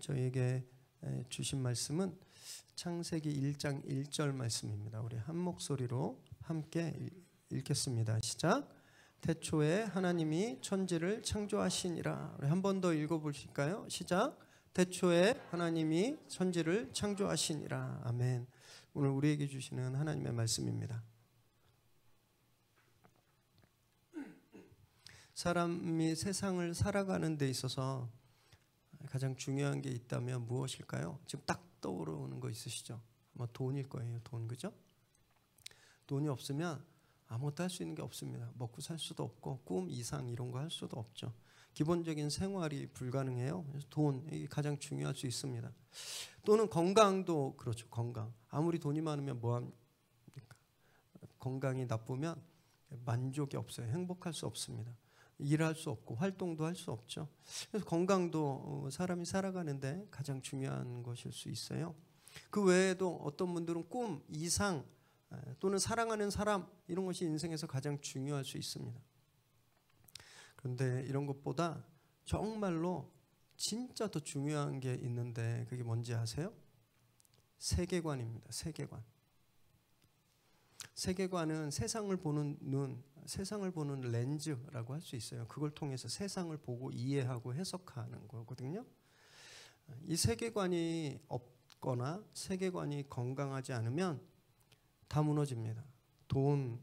저에게 주신 말씀은 창세기 1장 1절 말씀입니다. 우리 한 목소리로 함께 읽겠습니다. 시작. 태초에 하나님이 천지를 창조하시니라. 우리 한 번 더 읽어보실까요? 시작. 태초에 하나님이 천지를 창조하시니라. 아멘. 오늘 우리에게 주시는 하나님의 말씀입니다. 사람이 세상을 살아가는 데 있어서 가장 중요한 게 있다면 무엇일까요? 지금 딱 떠오르는 거 있으시죠? 아마 돈일 거예요. 돈, 그죠? 돈이 없으면 아무것도 할 수 있는 게 없습니다. 먹고 살 수도 없고 꿈 이상 이런 거 할 수도 없죠. 기본적인 생활이 불가능해요. 그래서 돈이 가장 중요할 수 있습니다. 또는 건강도 그렇죠. 건강. 아무리 돈이 많으면 뭐합니까? 건강이 나쁘면 만족이 없어요. 행복할 수 없습니다. 일할 수 없고 활동도 할 수 없죠. 그래서 건강도 사람이 살아가는데 가장 중요한 것일 수 있어요. 그 외에도 어떤 분들은 꿈, 이상 또는 사랑하는 사람 이런 것이 인생에서 가장 중요할 수 있습니다. 그런데 이런 것보다 정말로 진짜 더 중요한 게 있는데 그게 뭔지 아세요? 세계관입니다. 세계관. 세계관은 세상을 보는 눈, 세상을 보는 렌즈라고 할 수 있어요. 그걸 통해서 세상을 보고 이해하고 해석하는 거거든요. 이 세계관이 없거나 세계관이 건강하지 않으면 다 무너집니다. 돈,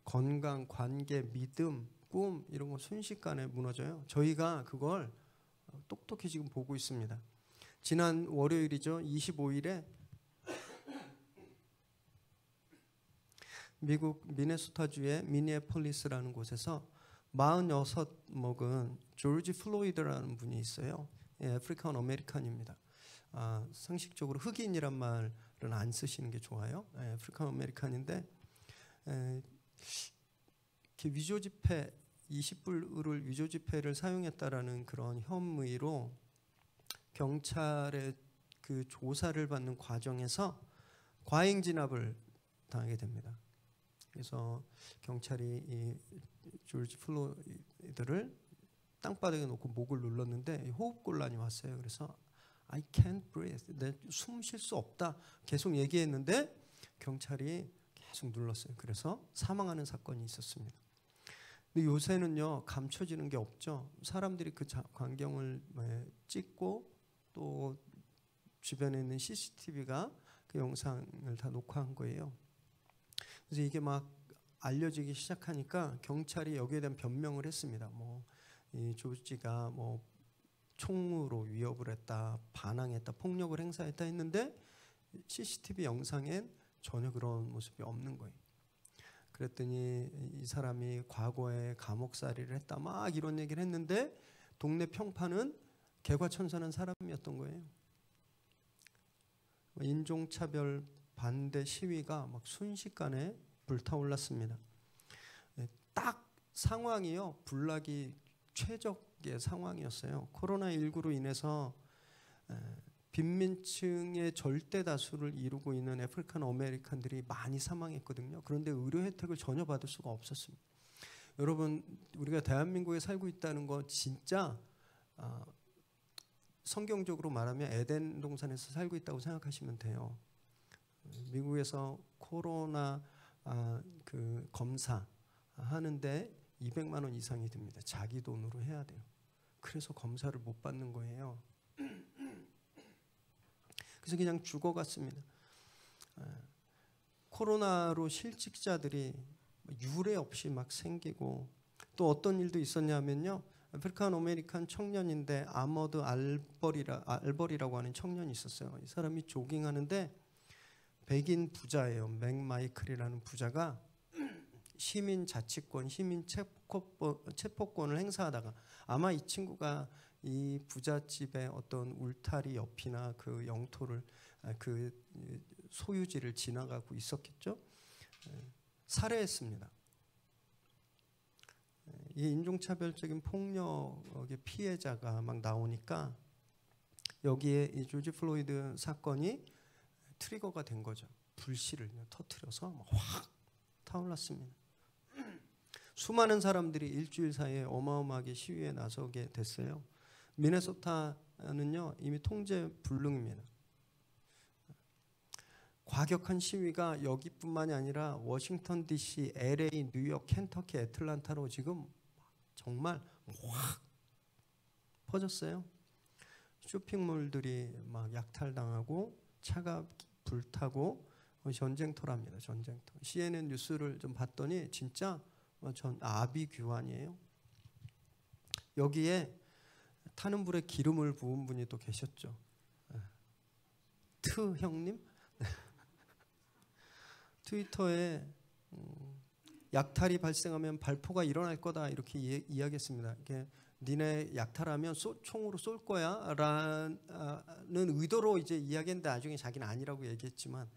건강, 관계, 믿음, 꿈 이런 거 순식간에 무너져요. 저희가 그걸 똑똑히 지금 보고 있습니다. 지난 월요일이죠. 25일에 미국 미네소타주의 미니애폴리스라는 곳에서 46 먹은 조지 플로이드라는 분이 있어요. 아프리칸 아메리칸입니다. 상식적으로 흑인이란 말은 안 쓰시는 게 좋아요. 아프리칸 아메리칸인데 위조 지폐 20불을 위조 지폐를 사용했다라는 그런 혐의로 경찰의 그 조사를 받는 과정에서 과잉 진압을 당하게 됩니다. 그래서 경찰이 이 조지 플로이드를 땅바닥에 놓고 목을 눌렀는데 호흡곤란이 왔어요. 그래서 I can't breathe. 내 숨 쉴 수 없다. 계속 얘기했는데 경찰이 계속 눌렀어요. 그래서 사망하는 사건이 있었습니다. 근데 요새는요 감춰지는 게 없죠. 사람들이 그 광경을 찍고 또 주변에 있는 CCTV가 그 영상을 다 녹화한 거예요. 그래서 이게 막 알려지기 시작하니까 경찰이 여기에 대한 변명을 했습니다. 이 조지가 총으로 위협을 했다, 반항했다, 폭력을 행사했다 했는데 CCTV 영상엔 전혀 그런 모습이 없는 거예요. 그랬더니 이 사람이 과거에 감옥살이를 했다, 막 이런 얘기를 했는데 동네 평판은 개과천선한 사람이었던 거예요. 인종차별 반대 시위가 막 순식간에 불타올랐습니다. 딱 상황이요. 불나기 최적의 상황이었어요. 코로나19로 인해서 빈민층의 절대 다수를 이루고 있는 아프리칸 아메리칸들이 많이 사망했거든요. 그런데 의료 혜택을 전혀 받을 수가 없었습니다. 여러분, 우리가 대한민국에 살고 있다는 거 진짜 성경적으로 말하면 에덴 동산에서 살고 있다고 생각하시면 돼요. 미국에서 코로나 그 검사 하는데 200만 원 이상이 듭니다. 자기 돈으로 해야 돼요. 그래서 검사를 못 받는 거예요. 그래서 그냥 죽어갔습니다. 코로나로 실직자들이 유례 없이 막 생기고 또 어떤 일도 있었냐면요. 아프리칸 아메리칸 청년인데 아머드 알버리라고 하는 청년이 있었어요. 이 사람이 조깅하는데 백인 부자예요. 맥마이클이라는 부자가 시민 자치권, 시민 체포권을 행사하다가 아마 이 친구가 이 부잣집의 어떤 울타리 옆이나 그 영토를 그 소유지를 지나가고 있었겠죠. 살해했습니다. 이 인종차별적인 폭력의 피해자가 막 나오니까 여기에 이 조지 플로이드 사건이 트리거가 된 거죠. 불씨를 터뜨려서 확 타올랐습니다. 수많은 사람들이 일주일 사이에 어마어마하게 시위에 나서게 됐어요. 미네소타 수사는요 이미 통제 불능입니다. 과격한 시위가 여기뿐만이 아니라 워싱턴 DC, LA, 뉴욕, 켄터키, 애틀란타로 지금 정말 확 퍼졌어요. 쇼핑몰들이 막 약탈당하고 차가 불타고 전쟁터랍니다. 전쟁터. CNN 뉴스를 좀 봤더니 진짜 아비규환이에요. 여기에 타는 불에 기름을 부은 분이 또 계셨죠. 트 형님? 트위터에 약탈이 발생하면 발포가 일어날 거다 이렇게 이야기했습니다. 이게 니네 약탈하면 총으로 쏠 거야라는 의도로 이제 이야기했는데 나중에 자기는 아니라고 얘기했지만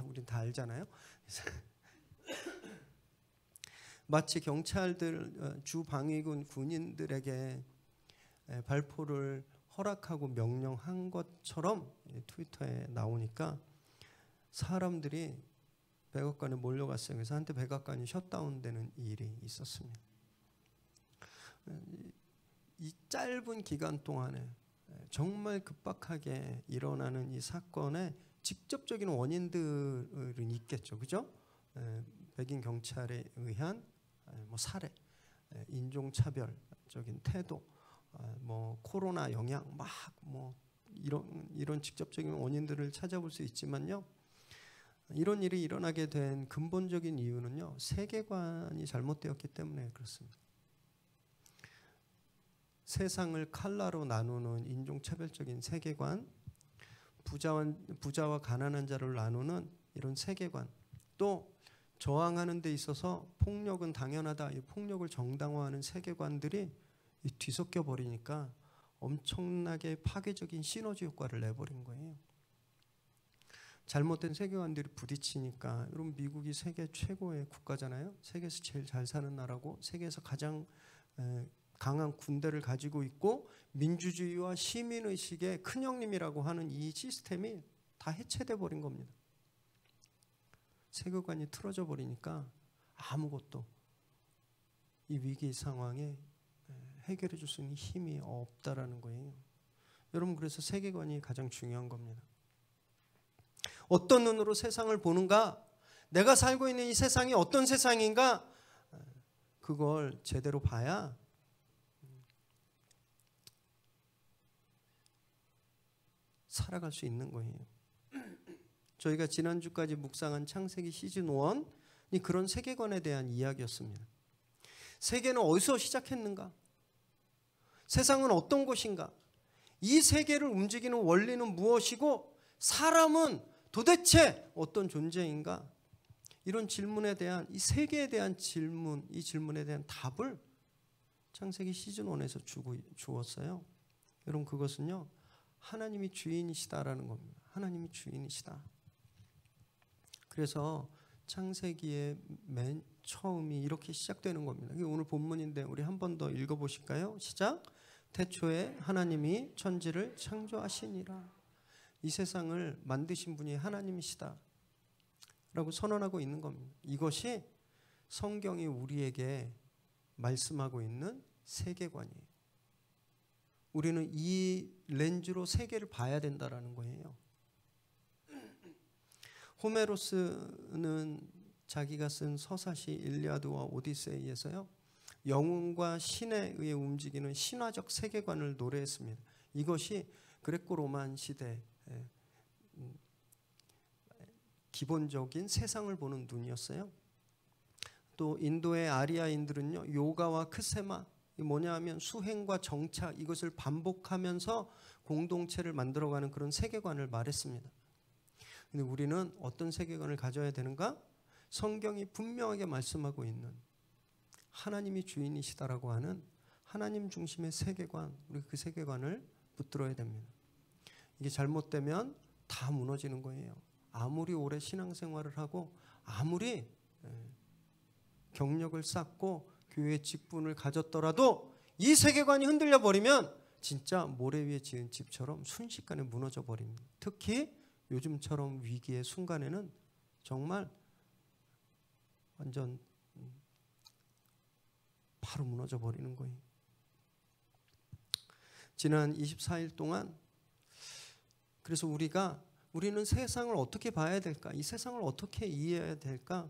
우리는 다 알잖아요. 마치 경찰들 주 방위군 군인들에게 발포를 허락하고 명령한 것처럼 트위터에 나오니까 사람들이 백악관에 몰려갔어요. 그래서 한때 백악관이 셧다운되는 일이 있었습니다. 이 짧은 기간 동안에 정말 급박하게 일어나는 이 사건의 직접적인 원인들은 있겠죠, 그죠? 백인 경찰에 의한 살해, 인종차별적인 태도, 코로나 영향, 이런 직접적인 원인들을 찾아볼 수 있지만요. 이런 일이 일어나게 된 근본적인 이유는요, 세계관이 잘못되었기 때문에 그렇습니다. 세상을 칼라로 나누는 인종차별적인 세계관, 부자와 가난한 자를 나누는 이런 세계관, 또 저항하는 데 있어서 폭력은 당연하다, 이 폭력을 정당화하는 세계관들이 뒤섞여 버리니까 엄청나게 파괴적인 시너지 효과를 내버린 거예요. 잘못된 세계관들이 부딪히니까, 여러분 미국이 세계 최고의 국가잖아요. 세계에서 제일 잘 사는 나라고, 세계에서 가장 강한 군대를 가지고 있고, 민주주의와 시민의식의 큰형님이라고 하는 이 시스템이 다 해체돼 버린 겁니다. 세계관이 틀어져 버리니까 아무것도 이 위기 상황에 해결해 줄 수 있는 힘이 없다라는 거예요. 여러분, 그래서 세계관이 가장 중요한 겁니다. 어떤 눈으로 세상을 보는가? 내가 살고 있는 이 세상이 어떤 세상인가? 그걸 제대로 봐야 살아갈 수 있는 거예요. 저희가 지난주까지 묵상한 창세기 시즌 1이 그런 세계관에 대한 이야기였습니다. 세계는 어디서 시작했는가? 세상은 어떤 곳인가? 이 세계를 움직이는 원리는 무엇이고, 사람은 도대체 어떤 존재인가? 이런 질문에 대한, 이 세계에 대한 질문, 이 질문에 대한 답을 창세기 시즌 1에서 주었어요. 여러분, 그것은요, 하나님이 주인이시다라는 겁니다. 하나님이 주인이시다. 그래서 창세기의 맨 처음이 이렇게 시작되는 겁니다. 이게 오늘 본문인데 우리 한 번 더 읽어보실까요? 시작. 태초에 하나님이 천지를 창조하시니라. 이 세상을 만드신 분이 하나님이시다 라고 선언하고 있는 겁니다. 이것이 성경이 우리에게 말씀하고 있는 세계관이에요. 우리는 이 렌즈로 세계를 봐야 된다라는 거예요. 호메로스는 자기가 쓴 서사시 일리아드와 오디세이에서요, 영웅과 신에 의해 움직이는 신화적 세계관을 노래했습니다. 이것이 그레코 로만 시대의 기본적인 세상을 보는 눈이었어요. 또 인도의 아리아인들은요, 요가와 크세마, 뭐냐 하면 수행과 정착, 이것을 반복하면서 공동체를 만들어가는 그런 세계관을 말했습니다. 근데 우리는 어떤 세계관을 가져야 되는가? 성경이 분명하게 말씀하고 있는 하나님이 주인이시다라고 하는 하나님 중심의 세계관, 우리 그 세계관을 붙들어야 됩니다. 이게 잘못되면 다 무너지는 거예요. 아무리 오래 신앙생활을 하고 아무리 경력을 쌓고 교회 직분을 가졌더라도 이 세계관이 흔들려 버리면 진짜 모래 위에 지은 집처럼 순식간에 무너져 버립니다. 특히 요즘처럼 위기의 순간에는 정말 완전 바로 무너져 버리는 거예요. 지난 24일 동안 그래서 우리는 세상을 어떻게 봐야 될까? 이 세상을 어떻게 이해해야 될까?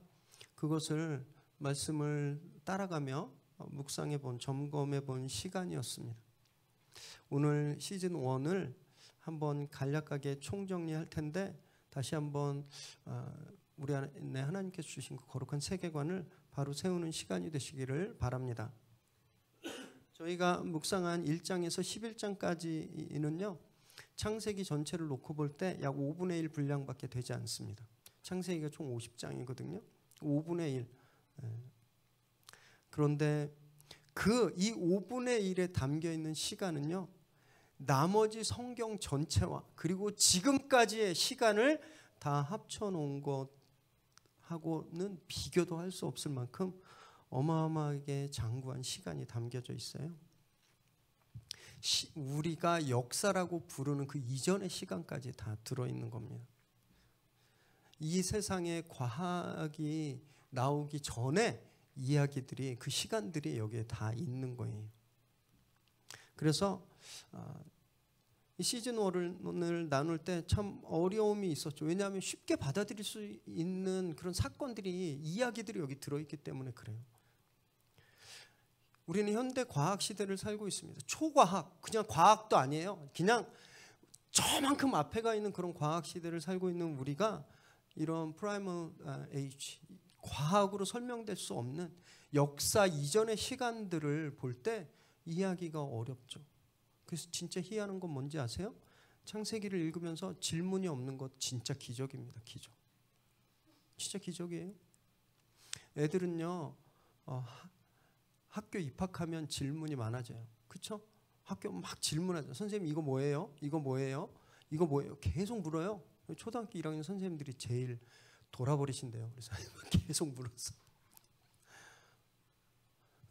그것을 말씀을 따라가며 묵상해 본, 점검해 본 시간이었습니다. 오늘 시즌 1을 한번 간략하게 총정리할 텐데 다시 한번 우리 안에 하나님께서 주신 그 거룩한 세계관을 바로 세우는 시간이 되시기를 바랍니다. 저희가 묵상한 1장에서 11장까지는요. 창세기 전체를 놓고 볼 때 약 5분의 1 분량밖에 되지 않습니다. 창세기가 총 50장이거든요. 5분의 1. 그런데 이 5분의 1에 담겨 있는 시간은요. 나머지 성경 전체와 그리고 지금까지의 시간을 다 합쳐놓은 것하고는 비교도 할 수 없을 만큼 어마어마하게 장구한 시간이 담겨져 있어요. 우리가 역사라고 부르는 그 이전의 시간까지 다 들어있는 겁니다. 이 세상에 과학이 나오기 전에 이야기들이 그 시간들이 여기에 다 있는 거예요. 그래서 이 시즌 1을 나눌 때 참 어려움이 있었죠. 왜냐하면 쉽게 받아들일 수 있는 그런 사건들이 이야기들이 여기 들어있기 때문에 그래요. 우리는 현대 과학 시대를 살고 있습니다. 초과학, 그냥 과학도 아니에요. 그냥 저만큼 앞에 가 있는 그런 과학 시대를 살고 있는 우리가 이런 프라이멀 에이지, 과학으로 설명될 수 없는 역사 이전의 시간들을 볼 때 이해하기가 어렵죠. 그래서 진짜 희한한 건 뭔지 아세요? 창세기를 읽으면서 질문이 없는 것 진짜 기적입니다. 기적. 진짜 기적이에요. 애들은요. 학교 입학하면 질문이 많아져요. 그렇죠? 학교 막 질문하죠. 선생님 이거 뭐예요? 이거 뭐예요? 이거 뭐예요? 계속 물어요. 초등학교 1학년 선생님들이 제일 돌아버리신대요. 그래서 계속 물었어.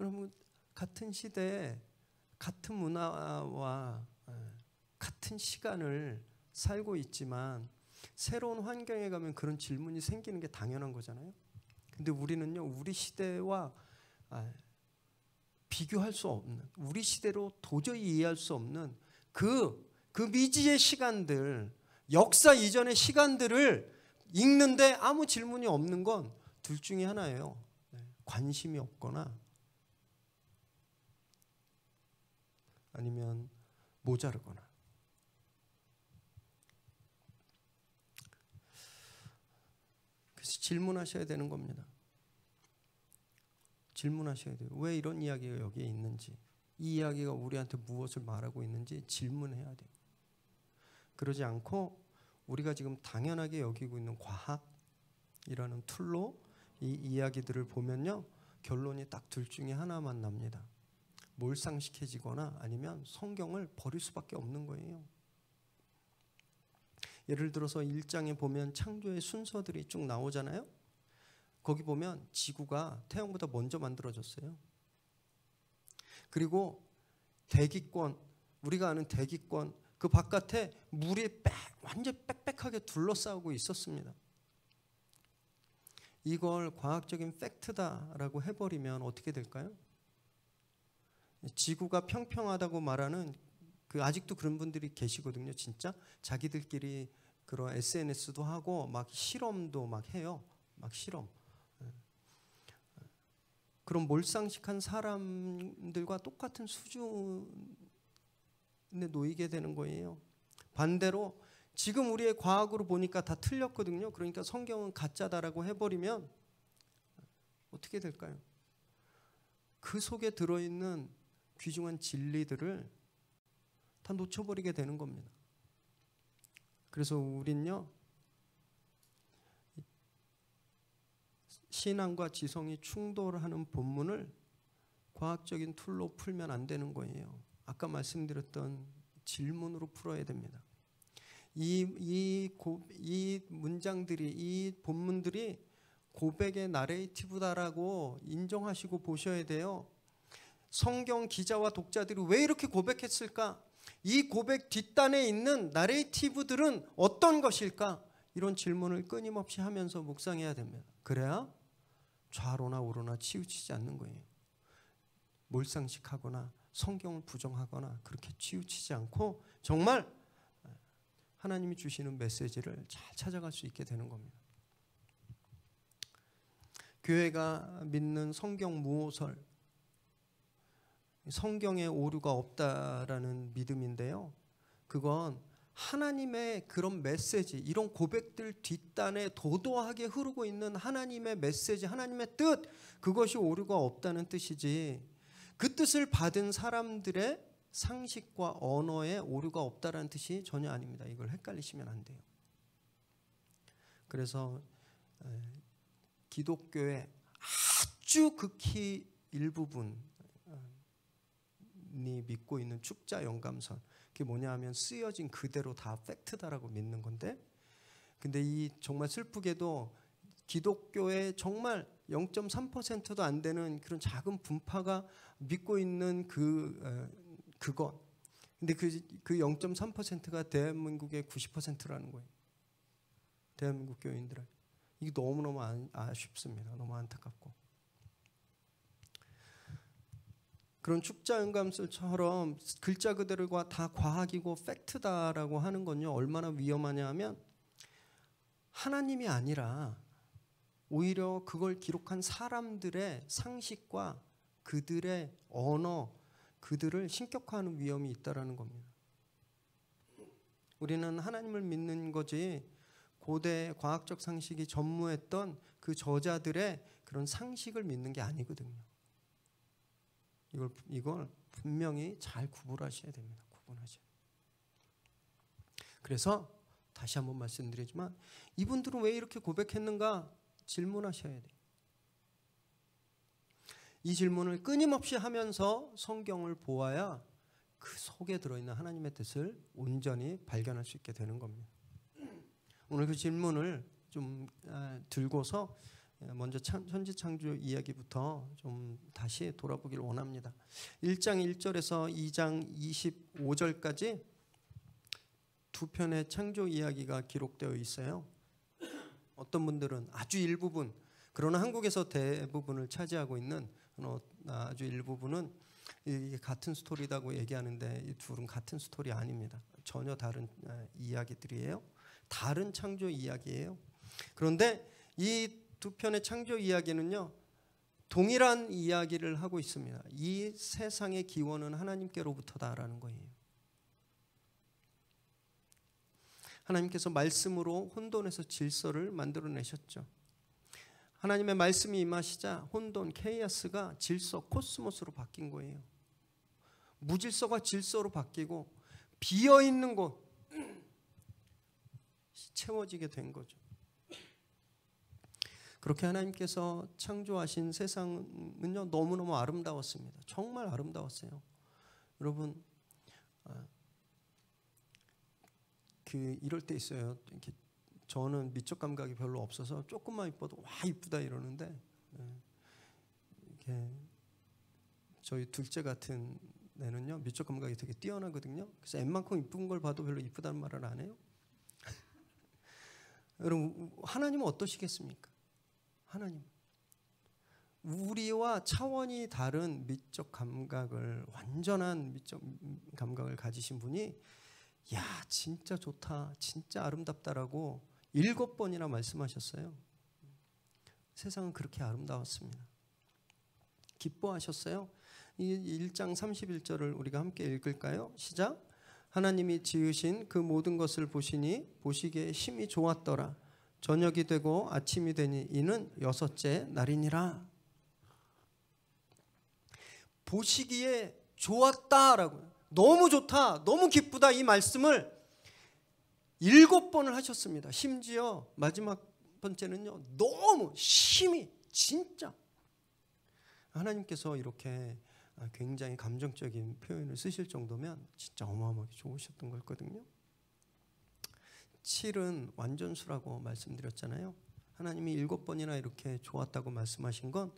여러분 같은 시대에 같은 문화와 같은 시간을 살고 있지만 새로운 환경에 가면 그런 질문이 생기는 게 당연한 거잖아요. 근데 우리는요. 우리 시대와 비교할 수 없는, 우리 시대로 도저히 이해할 수 없는 그 미지의 시간들, 역사 이전의 시간들을 읽는데 아무 질문이 없는 건 둘 중에 하나예요. 관심이 없거나 아니면 모자르거나. 그래서 질문하셔야 되는 겁니다. 질문하셔야 돼요. 왜 이런 이야기가 여기에 있는지, 이 이야기가 우리한테 무엇을 말하고 있는지 질문해야 돼요. 그러지 않고 우리가 지금 당연하게 여기고 있는 과학이라는 툴로 이 이야기들을 보면요. 결론이 딱 둘 중에 하나만 납니다. 몰상식해지거나 아니면 성경을 버릴 수밖에 없는 거예요. 예를 들어서 1장에 보면 창조의 순서들이 쭉 나오잖아요. 거기 보면 지구가 태양보다 먼저 만들어졌어요. 그리고 대기권, 우리가 아는 대기권, 그 바깥에 물이 완전 빽빽하게 둘러싸고 있었습니다. 이걸 과학적인 팩트다라고 해버리면 어떻게 될까요? 지구가 평평하다고 말하는 아직도 그런 분들이 계시거든요. 진짜 자기들끼리 그런 SNS도 하고 막 실험도 막 해요. 막 실험. 그런 몰상식한 사람들과 똑같은 수준에 놓이게 되는 거예요. 반대로 지금 우리의 과학으로 보니까 다 틀렸거든요. 그러니까 성경은 가짜다라고 해버리면 어떻게 될까요? 그 속에 들어있는 귀중한 진리들을 다 놓쳐버리게 되는 겁니다. 그래서 우린요, 신앙과 지성이 충돌하는 본문을 과학적인 툴로 풀면 안 되는 거예요. 아까 말씀드렸던 질문으로 풀어야 됩니다. 이 문장들이, 이 본문들이 고백의 나레이티브다라고 인정하시고 보셔야 돼요. 성경 기자와 독자들이 왜 이렇게 고백했을까? 이 고백 뒷단에 있는 나레이티브들은 어떤 것일까? 이런 질문을 끊임없이 하면서 묵상해야 됩니다. 그래야 좌로나 우로나 치우치지 않는 거예요. 몰상식하거나 성경을 부정하거나 그렇게 치우치지 않고 정말 하나님이 주시는 메시지를 잘 찾아갈 수 있게 되는 겁니다. 교회가 믿는 성경 무오설, 성경에 오류가 없다라는 믿음인데요. 그건 하나님의 그런 메시지, 이런 고백들 뒷단에 도도하게 흐르고 있는 하나님의 메시지, 하나님의 뜻, 그것이 오류가 없다는 뜻이지, 그 뜻을 받은 사람들의 상식과 언어에 오류가 없다는 뜻이 전혀 아닙니다. 이걸 헷갈리시면 안 돼요. 그래서 기독교의 아주 극히 일부분이 믿고 있는 축자 영감선, 그게 뭐냐 하면 쓰여진 그대로 다 팩트다라고 믿는 건데, 근데 이 정말 슬프게도 기독교의 정말 0.3%도 안 되는 그런 작은 분파가 믿고 있는 그것, 근데 그 0.3%가 대한민국의 90%라는 거예요. 대한민국 교인들은. 이게 너무너무 아쉽습니다. 너무 안타깝고. 그런 축자연감술처럼 글자 그대로가 다 과학이고 팩트다라고 하는 건요, 얼마나 위험하냐 하면 하나님이 아니라 오히려 그걸 기록한 사람들의 상식과 그들의 언어, 그들을 신격화하는 위험이 있다라는 겁니다. 우리는 하나님을 믿는 거지 고대 과학적 상식이 전무했던 그 저자들의 그런 상식을 믿는 게 아니거든요. 이걸 분명히 잘 구분하셔야 됩니다. 구분하셔야. 그래서 다시 한번 말씀드리지만 이분들은 왜 이렇게 고백했는가 질문하셔야 돼요. 이 질문을 끊임없이 하면서 성경을 보아야 그 속에 들어있는 하나님의 뜻을 온전히 발견할 수 있게 되는 겁니다. 오늘 그 질문을 좀 들고서 먼저 천지창조 이야기부터 좀 다시 돌아보길 원합니다. 1장 1절에서 2장 25절까지 두 편의 창조 이야기가 기록되어 있어요. 어떤 분들은 아주 일부분, 그러나 한국에서 대부분을 차지하고 있는 아주 일부분은 이게 같은 스토리라고 얘기하는데 이 둘은 같은 스토리 아닙니다. 전혀 다른 이야기들이에요. 다른 창조 이야기예요. 그런데 이 두 편의 창조 이야기는요, 동일한 이야기를 하고 있습니다. 이 세상의 기원은 하나님께로부터다라는 거예요. 하나님께서 말씀으로 혼돈에서 질서를 만들어내셨죠. 하나님의 말씀이 임하시자 혼돈, 케이아스가 질서, 코스모스로 바뀐 거예요. 무질서가 질서로 바뀌고 비어있는 곳 채워지게 된 거죠. 그렇게 하나님께서 창조하신 세상은요, 너무너무 아름다웠습니다. 정말 아름다웠어요. 여러분, 이럴 때 있어요. 이렇게 저는 미적 감각이 별로 없어서 조금만 이뻐도 와 이쁘다 이러는데, 이렇게 저희 둘째 같은 애는요 미적 감각이 되게 뛰어나거든요. 그래서 웬만큼 이쁜 걸 봐도 별로 이쁘다는 말을 안 해요. 여러분, 하나님은 어떠시겠습니까? 하나님, 우리와 차원이 다른 미적 감각을, 완전한 미적 감각을 가지신 분이 야 진짜 좋다, 진짜 아름답다라고 7번이나 말씀하셨어요. 세상은 그렇게 아름다웠습니다. 기뻐하셨어요. 이 1장 31절을 우리가 함께 읽을까요? 시작. 하나님이 지으신 그 모든 것을 보시니 보시기에 심히 좋았더라. 저녁이 되고 아침이 되니 이는 6째 날이니라. 보시기에 좋았다라고요. 너무 좋다, 너무 기쁘다, 이 말씀을 7번을 하셨습니다. 심지어 마지막 번째는요, 너무 심히, 진짜 하나님께서 이렇게 굉장히 감정적인 표현을 쓰실 정도면 진짜 어마어마하게 좋으셨던 거였거든요. 7은 완전수라고 말씀드렸잖아요. 하나님이 7번이나 이렇게 좋았다고 말씀하신 건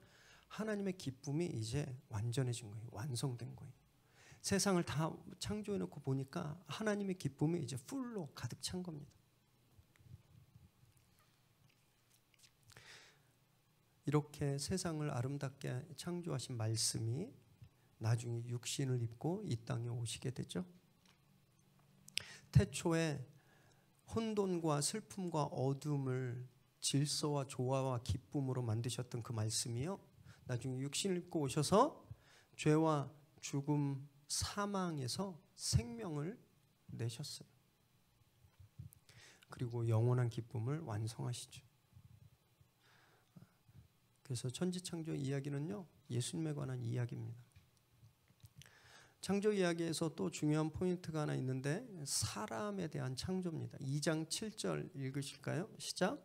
하나님의 기쁨이 이제 완전해진 거예요. 완성된 거예요. 세상을 다 창조해놓고 보니까 하나님의 기쁨이 이제 풀로 가득 찬 겁니다. 이렇게 세상을 아름답게 창조하신 말씀이 나중에 육신을 입고 이 땅에 오시게 되죠. 태초에 혼돈과 슬픔과 어둠을 질서와 조화와 기쁨으로 만드셨던 그 말씀이요, 나중에 육신을 입고 오셔서 죄와 죽음, 사망에서 생명을 내셨어요. 그리고 영원한 기쁨을 완성하시죠. 그래서 천지창조 이야기는요, 예수님에 관한 이야기입니다. 창조 이야기에서 또 중요한 포인트가 하나 있는데 사람에 대한 창조입니다. 2장 7절 읽으실까요? 시작.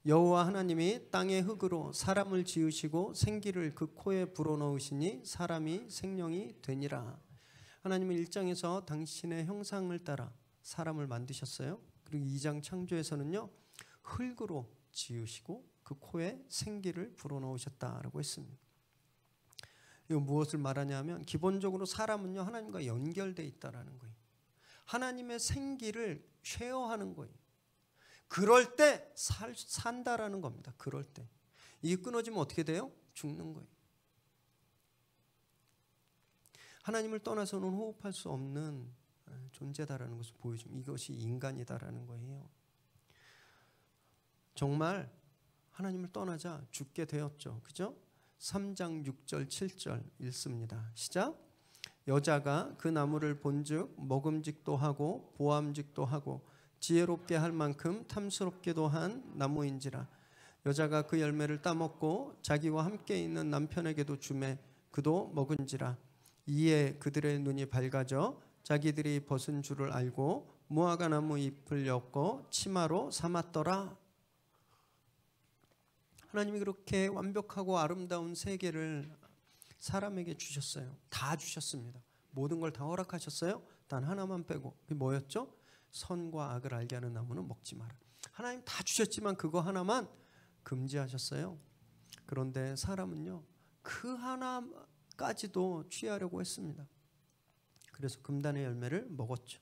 여호와 하나님이 땅의 흙으로 사람을 지으시고 생기를 그 코에 불어넣으시니 사람이 생명이 되니라. 하나님은 1장에서 당신의 형상을 따라 사람을 만드셨어요. 그리고 2장 창조에서는요, 흙으로 지으시고 그 코에 생기를 불어넣으셨다라고 했습니다. 이거 무엇을 말하냐면 기본적으로 사람은요, 하나님과 연결되어 있다라는 거예요. 하나님의 생기를 쉐어하는 거예요. 그럴 때 산다라는 겁니다. 그럴 때. 이게 끊어지면 어떻게 돼요? 죽는 거예요. 하나님을 떠나서는 호흡할 수 없는 존재다라는 것을 보여줍니다. 이것이 인간이다라는 거예요. 정말 하나님을 떠나자 죽게 되었죠. 그죠? 3장 6절 7절 읽습니다. 시작. 여자가 그 나무를 본즉 먹음직도 하고 보암직도 하고 지혜롭게 할 만큼 탐스럽게도 한 나무인지라. 여자가 그 열매를 따먹고 자기와 함께 있는 남편에게도 주매 그도 먹은지라. 이에 그들의 눈이 밝아져 자기들이 벗은 줄을 알고 무화과 나무 잎을 엮어 치마로 삼았더라. 하나님이 그렇게 완벽하고 아름다운 세계를 사람에게 주셨어요. 다 주셨습니다. 모든 걸 다 허락하셨어요. 단 하나만 빼고. 그게 뭐였죠? 선과 악을 알게 하는 나무는 먹지 마라. 하나님 다 주셨지만 그거 하나만 금지하셨어요. 그런데 사람은요, 그 하나까지도 취하려고 했습니다. 그래서 금단의 열매를 먹었죠.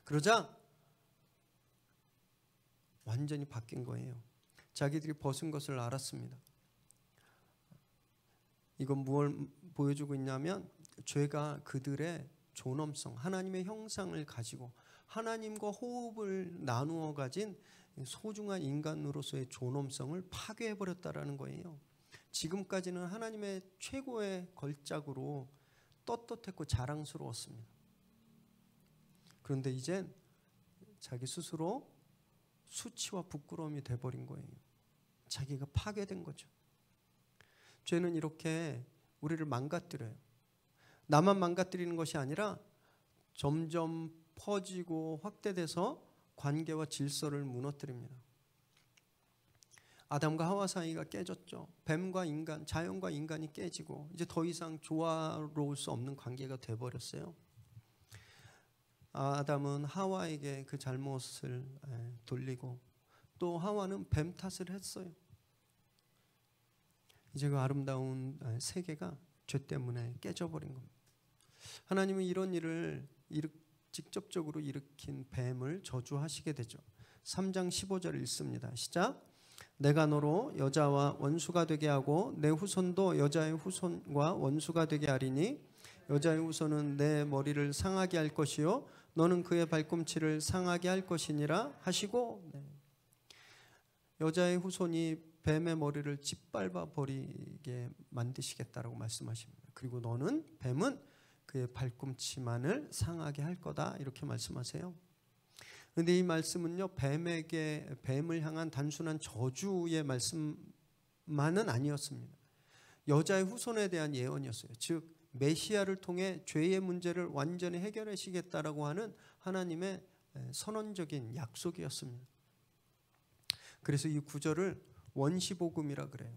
그러자 완전히 바뀐 거예요. 자기들이 벗은 것을 알았습니다. 이건 무엇을 보여주고 있냐면 죄가 그들의 존엄성, 하나님의 형상을 가지고 하나님과 호흡을 나누어 가진 소중한 인간으로서의 존엄성을 파괴해버렸다라는 거예요. 지금까지는 하나님의 최고의 걸작으로 떳떳했고 자랑스러웠습니다. 그런데 이젠 자기 스스로 수치와 부끄러움이 돼버린 거예요. 자기가 파괴된 거죠. 죄는 이렇게 우리를 망가뜨려요. 나만 망가뜨리는 것이 아니라 점점 퍼지고 확대돼서 관계와 질서를 무너뜨립니다. 아담과 하와 사이가 깨졌죠. 뱀과 인간, 자연과 인간이 깨지고 이제 더 이상 조화로울 수 없는 관계가 돼버렸어요. 아담은 하와에게 그 잘못을 돌리고 또 하와는 뱀 탓을 했어요. 이제 그 아름다운 세계가 죄 때문에 깨져버린 겁니다. 하나님은 이런 일을 직접적으로 일으킨 뱀을 저주하시게 되죠. 3장 15절 읽습니다. 시작. 내가 너로 여자와 원수가 되게 하고 내 후손도 여자의 후손과 원수가 되게 하리니 여자의 후손은 내 머리를 상하게 할 것이요 너는 그의 발꿈치를 상하게 할 것이니라 하시고, 여자의 후손이 뱀의 머리를 짓밟아 버리게 만드시겠다라고 말씀하십니다. 그리고 너는 뱀은 그의 발꿈치만을 상하게 할 거다 이렇게 말씀하세요. 그런데 이 말씀은요, 뱀을 향한 단순한 저주의 말씀만은 아니었습니다. 여자의 후손에 대한 예언이었어요. 즉 메시아를 통해 죄의 문제를 완전히 해결하시겠다라고 하는 하나님의 선언적인 약속이었습니다. 그래서 이 구절을 원시복음이라 그래요.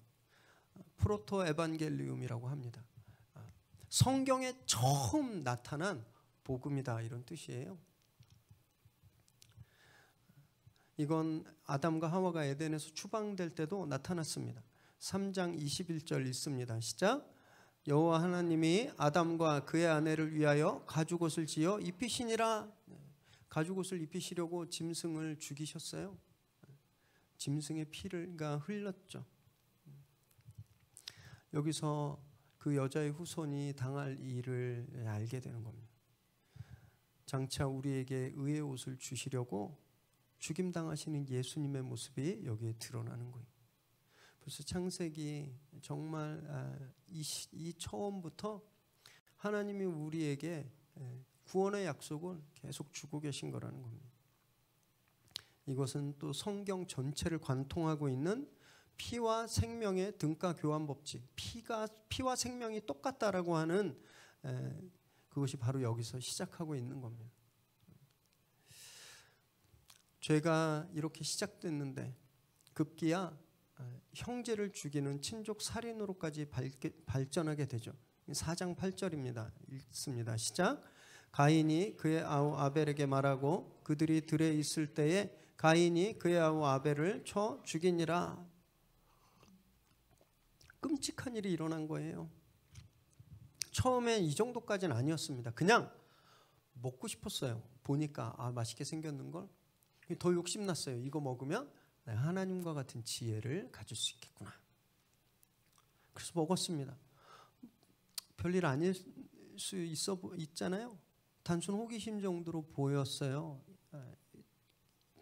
프로토 에반겔리움이라고 합니다. 성경에 처음 나타난 복음이다 이런 뜻이에요. 이건 아담과 하와가 에덴에서 추방될 때도 나타났습니다. 3장 21절 읽습니다. 시작. 여호와 하나님이 아담과 그의 아내를 위하여 가죽옷을 지어 입히시니라. 가죽옷을 입히시려고 짐승을 죽이셨어요. 짐승의 피가 흘렀죠. 여기서 그 여자의 후손이 당할 일을 알게 되는 겁니다. 장차 우리에게 의의 옷을 주시려고 죽임당하시는 예수님의 모습이 여기에 드러나는 거예요. 그래서 창세기 정말 이 처음부터 하나님이 우리에게 구원의 약속을 계속 주고 계신 거라는 겁니다. 이것은 또 성경 전체를 관통하고 있는 피와 생명의 등가 교환 법칙, 피와 생명이 똑같다라고 하는 그것이 바로 여기서 시작하고 있는 겁니다. 죄가 이렇게 시작됐는데 급기야 형제를 죽이는 친족 살인으로까지 발전하게 되죠. 4장 8절입니다. 읽습니다. 시작. 가인이 그의 아우 아벨에게 말하고 그들이 들에 있을 때에 가인이 그의 아우 아벨을 쳐 죽이니라. 끔찍한 일이 일어난 거예요. 처음에 이 정도까지는 아니었습니다. 그냥 먹고 싶었어요. 보니까 맛있게 생겼는걸. 더 욕심났어요. 이거 먹으면 하나님과 같은 지혜를 가질 수 있겠구나. 그래서 먹었습니다. 별일 아닐 수 있잖아요. 단순 호기심 정도로 보였어요.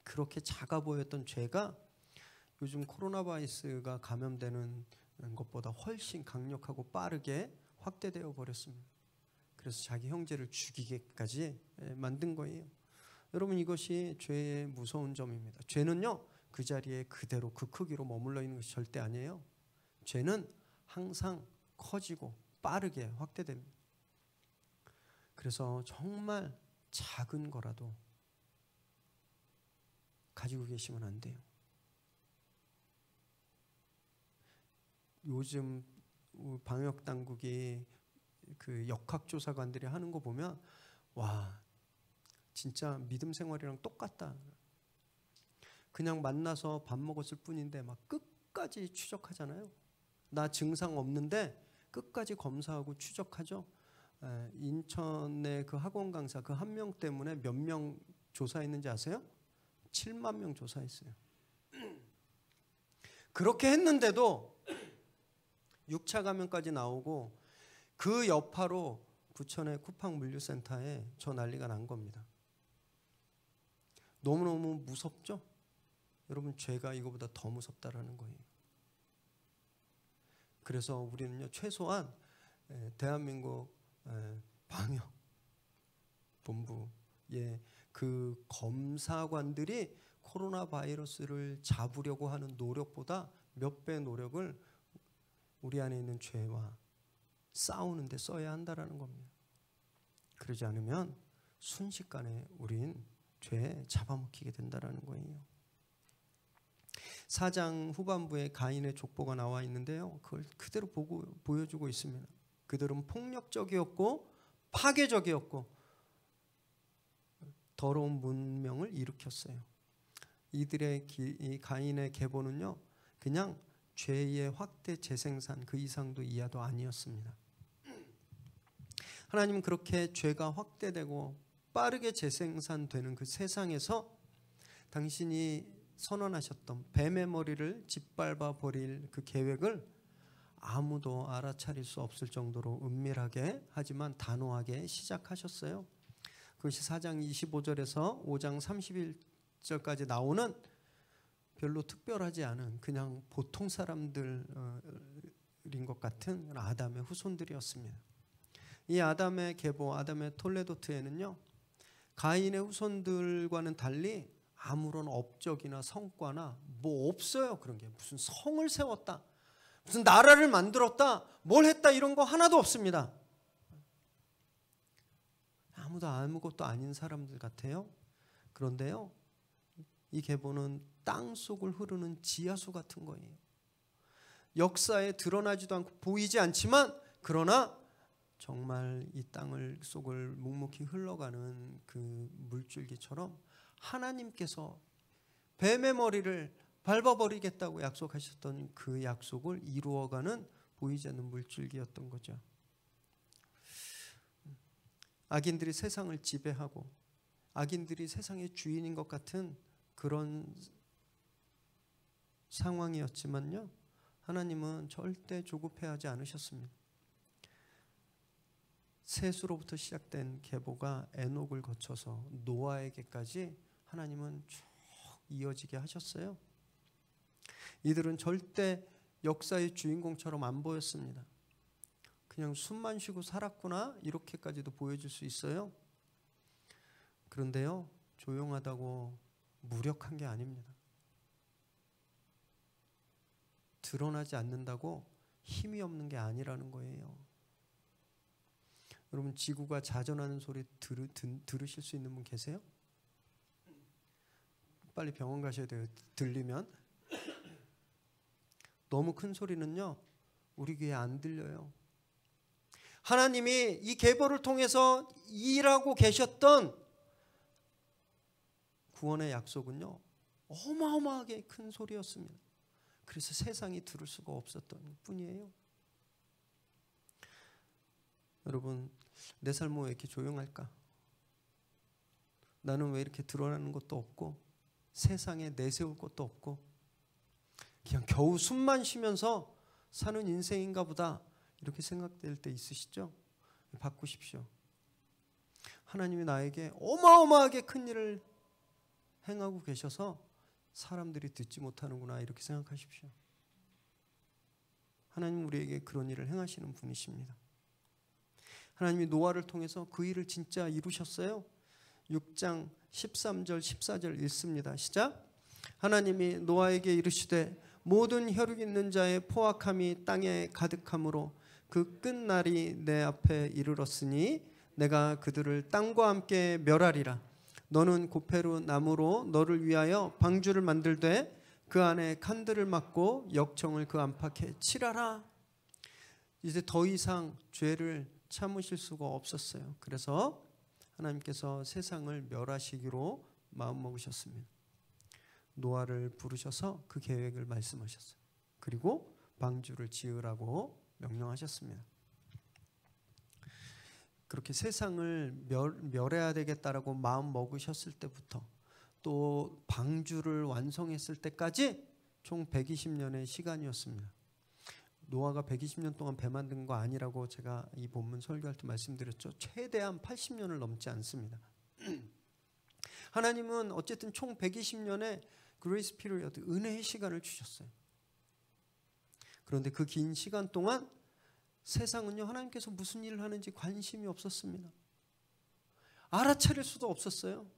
그렇게 작아 보였던 죄가 요즘 코로나 바이러스가 감염되는 것보다 훨씬 강력하고 빠르게 확대되어 버렸습니다. 그래서 자기 형제를 죽이게까지 만든 거예요. 여러분, 이것이 죄의 무서운 점입니다. 죄는요, 그 자리에 그대로 그 크기로 머물러 있는 것이 절대 아니에요. 죄는 항상 커지고 빠르게 확대됩니다. 그래서 정말 작은 거라도 가지고 계시면 안 돼요. 요즘 방역 당국이 그 역학조사관들이 하는 거 보면 와, 진짜 믿음 생활이랑 똑같다. 그냥 만나서 밥 먹었을 뿐인데 막 끝까지 추적하잖아요. 나 증상 없는데 끝까지 검사하고 추적하죠. 인천의 그 학원 강사 그 한 명 때문에 몇 명 조사했는지 아세요? 7만 명 조사했어요. 그렇게 했는데도 6차 감염까지 나오고 그 여파로 부천의 쿠팡 물류센터에 저 난리가 난 겁니다. 너무너무 무섭죠? 여러분, 죄가 이거보다 더 무섭다라는 거예요. 그래서 우리는요, 최소한 대한민국 방역본부의 그 검사관들이 코로나 바이러스를 잡으려고 하는 노력보다 몇 배 노력을 우리 안에 있는 죄와 싸우는 데 써야 한다라는 겁니다. 그러지 않으면 순식간에 우린 죄에 잡아먹히게 된다라는 거예요. 4장 후반부에 가인의 족보가 나와 있는데요, 그걸 그대로 보여주고 있습니다. 그들은 폭력적이었고 파괴적이었고 더러운 문명을 일으켰어요. 이들의 이 가인의 계보는요, 그냥 죄의 확대 재생산 그 이상도 이하도 아니었습니다. 하나님은 그렇게 죄가 확대되고 빠르게 재생산되는 그 세상에서 당신이 선언하셨던 뱀의 머리를 짓밟아 버릴 그 계획을 아무도 알아차릴 수 없을 정도로 은밀하게 하지만 단호하게 시작하셨어요. 그것이 4장 25절에서 5장 31절까지 나오는 별로 특별하지 않은 그냥 보통 사람들인 것 같은 아담의 후손들이었습니다. 이 아담의 계보, 아담의 톨레도트에는요, 가인의 후손들과는 달리 아무런 업적이나 성과나 뭐 없어요. 그런 게 무슨 성을 세웠다, 무슨 나라를 만들었다, 뭘 했다, 이런 거 하나도 없습니다. 아무것도 아닌 사람들 같아요. 그런데요, 이 계보는 땅 속을 흐르는 지하수 같은 거예요. 역사에 드러나지도 않고 보이지 않지만 그러나 정말 이 땅을 속을 묵묵히 흘러가는 그 물줄기처럼 하나님께서 뱀의 머리를 밟아버리겠다고 약속하셨던 그 약속을 이루어가는 보이지 않는 물줄기였던 거죠. 악인들이 세상을 지배하고 악인들이 세상의 주인인 것 같은 그런 상황이었지만요, 하나님은 절대 조급해하지 않으셨습니다. 셋으로부터 시작된 계보가 에녹을 거쳐서 노아에게까지 하나님은 쭉 이어지게 하셨어요. 이들은 절대 역사의 주인공처럼 안 보였습니다. 그냥 숨만 쉬고 살았구나 이렇게까지도 보여줄 수 있어요. 그런데요, 조용하다고 무력한 게 아닙니다. 드러나지 않는다고 힘이 없는 게 아니라는 거예요. 여러분, 지구가 자전하는 소리 들으실 수 있는 분 계세요? 빨리 병원 가셔야 돼요. 들리면. 너무 큰 소리는요, 우리 귀에 안 들려요. 하나님이 이 계보를 통해서 일하고 계셨던 구원의 약속은요, 어마어마하게 큰 소리였습니다. 그래서 세상이 들을 수가 없었던 뿐이에요. 여러분, 내 삶은 왜 이렇게 조용할까? 나는 왜 이렇게 드러나는 것도 없고 세상에 내세울 것도 없고 그냥 겨우 숨만 쉬면서 사는 인생인가 보다 이렇게 생각될 때 있으시죠? 바꾸십시오. 하나님이 나에게 어마어마하게 큰 일을 행하고 계셔서 사람들이 듣지 못하는구나 이렇게 생각하십시오. 하나님 우리에게 그런 일을 행하시는 분이십니다. 하나님이 노아를 통해서 그 일을 진짜 이루셨어요. 6장 13절 14절 읽습니다. 시작. 하나님이 노아에게 이르시되 모든 혈육 있는 자의 포악함이 땅에 가득함으로 그 끝날이 내 앞에 이르렀으니 내가 그들을 땅과 함께 멸하리라. 너는 고페루 나무로 너를 위하여 방주를 만들되 그 안에 칸들을 막고 역청을 그 안팎에 칠하라. 이제 더 이상 죄를 참으실 수가 없었어요. 그래서 하나님께서 세상을 멸하시기로 마음먹으셨습니다. 노아를 부르셔서 그 계획을 말씀하셨어요. 그리고 방주를 지으라고 명령하셨습니다. 그렇게 세상을 멸해야 되겠다라고 마음 먹으셨을 때부터 또 방주를 완성했을 때까지 총 120년의 시간이었습니다. 노아가 120년 동안 배 만든 거 아니라고 제가 이 본문 설교할 때 말씀드렸죠. 최대한 80년을 넘지 않습니다. 하나님은 어쨌든 총 120년의 그레이스 피리어드, 은혜의 시간을 주셨어요. 그런데 그 긴 시간 동안 세상은요, 하나님께서 무슨 일을 하는지 관심이 없었습니다. 알아차릴 수도 없었어요.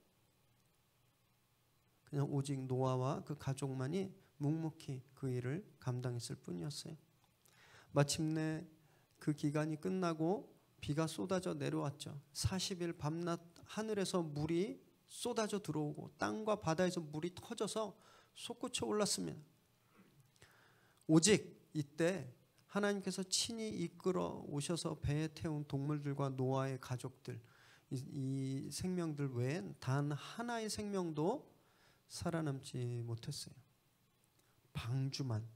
그냥 오직 노아와 그 가족만이 묵묵히 그 일을 감당했을 뿐이었어요. 마침내 그 기간이 끝나고 비가 쏟아져 내려왔죠. 40일 밤낮 하늘에서 물이 쏟아져 들어오고 땅과 바다에서 물이 터져서 솟구쳐 올랐습니다. 오직 이때 하나님께서 친히 이끌어 오셔서 배에 태운 동물들과 노아의 가족들, 이 생명들 외엔 단 하나의 생명도 살아남지 못했어요. 방주만